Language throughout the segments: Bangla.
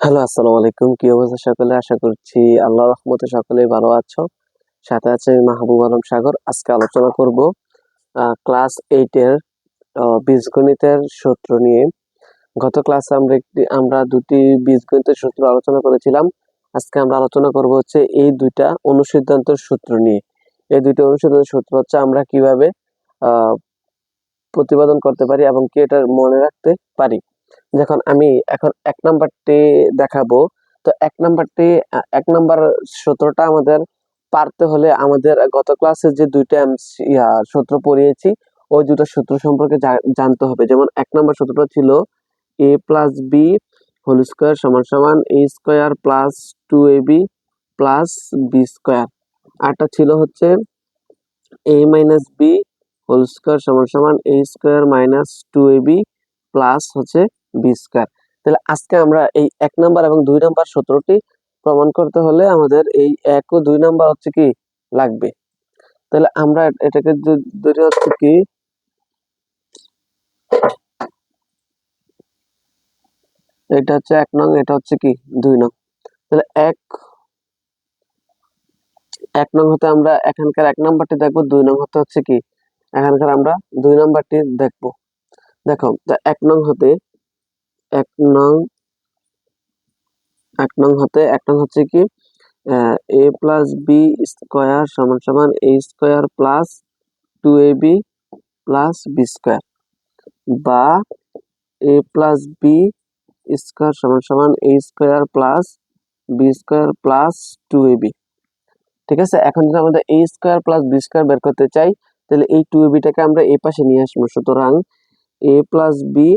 হ্যালো, আসসালামু আলাইকুম। কি অবস্থা সকলে? আশা করছি আল্লাহর রহমতে সকলেই ভালো আছো। সাথে আছে আমি মাহবুব আলম সাগর। আজকে আলোচনা করব ক্লাস 8 এর বীজগণিতের সূত্র নিয়ে। গত ক্লাসে আমরা দুটি বীজগণিতের সূত্র আলোচনা করেছিলাম। আজকে আমরা আলোচনা করব হচ্ছে এই দুইটা অনুসিদ্ধান্তের সূত্র নিয়ে। এই দুইটা অনুসিদ্ধান্তের সূত্র হচ্ছে আমরা কিভাবে আহ প্রতিপাদন করতে পারি এবং কি এটা মনে রাখতে পারি। যখন আমি এখন 1 নাম্বারটি দেখাবো, তো 1 নাম্বার সূত্রটা আমাদের পারতে হলে আমাদের গত ক্লাসে যে দুইটা সূত্র পড়িয়েছি ওই দুটো সূত্র সম্পর্কে জানতে হবে। যেমন 1 নাম্বার সূত্রটা ছিল a plus B whole square সমান সমান a square plus 2ab plus B square. আরটা ছিল হচ্ছে a minus B whole square সমান সমান a square minus 2ab plus হচ্ছে বি স্কোয়ার। তাহলে আজকে আমরা এই 1 নাম্বার এবং 2 নাম্বার সূত্রটি প্রমাণ করতে হলে আমাদের এই 1 ও 2 নাম্বার হচ্ছে কি লাগবে। তাহলে আমরা এটাকে ধরে হচ্ছে কি এটা হচ্ছে 1 নং, এটা হচ্ছে কি 2 নং। তাহলে 1 নং হতে আমরা এখানকার 1 নাম্বারটি দেখবো, 2 নং হতে হচ্ছে কি এখানকার আমরা 2 নাম্বারটি দেখবো। দেখো, তো 1 নং হতে 1 নং 1 নং হচ্ছে কি a প্লাস বি স্কোয়ার সমান সমান a square plus 2ab plus B square, বা a প্লাস বি স্কোয়ার সমান সমান a square plus B square plus 2ab। ঠিক আছে, এখন যদি আমাদের a square plus B square বের করতে চাই তাহলে এই 2ab টাকে আমরা এই পাশে নিয়ে আসবো। সুতরাং a plus B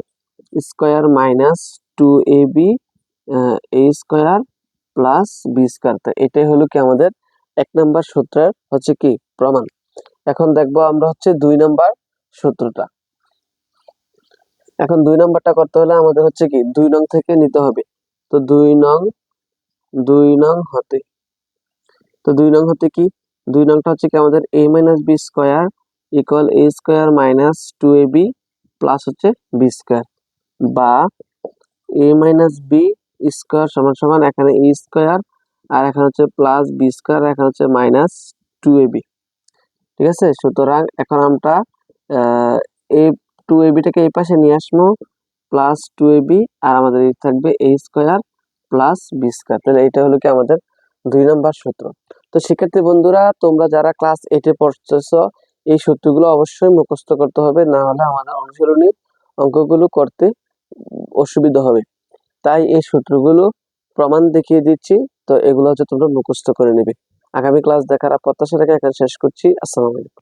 square minus 2ab a square plus B square. তো এটাই হলো কি আমাদের 1 নাম্বার সূত্রের হচ্ছে কি প্রমাণ। এখন দেখবো আমরা হচ্ছে 2 নাম্বার সূত্রটা। এখন 2 নাম্বারটা করতে হলে আমাদের হচ্ছে কি 2 নং থেকে নিতে হবে। তো 2 নং হতে তো 2 নং হতে কি 2 নংটা হচ্ছে কি আমাদের a minus B square equal a square minus 2ab plus হচ্ছে বি স্কোয়ার, বা a মাইনাস বি স্কোয়ার সমান সমান এখানে a স্কোয়ার আর এখানে হচ্ছে প্লাস বি স্কোয়ার, এখানে হচ্ছে মাইনাস 2ab। ঠিক আছে, সুতরাং এখন আমরা এই 2ab টাকে এই পাশে নিয়ে আসবো, প্লাস 2ab আর আমাদের থাকবে a square plus B square. তাহলে এটা হলো কি আমাদের 2 নাম্বার সূত্র। তো শিক্ষার্থী বন্ধুরা, তোমরা যারা ক্লাস 8 এ পড়তেছো এই সূত্রগুলো অবশ্যই মুখস্থ করতে হবে, না হলে আমাদের অনুশীলনী অঙ্কগুলো করতে অসুবিধা হবে। তাই এই সূত্রগুলো প্রমাণ দেখিয়ে দিচ্ছি, তো এগুলো হচ্ছে তোমরা মুখস্থ করে নেবে। আগামী ক্লাস দেখার প্রত্যাশা রেখে এখানে শেষ করছি। আসসালামু আলাইকুম।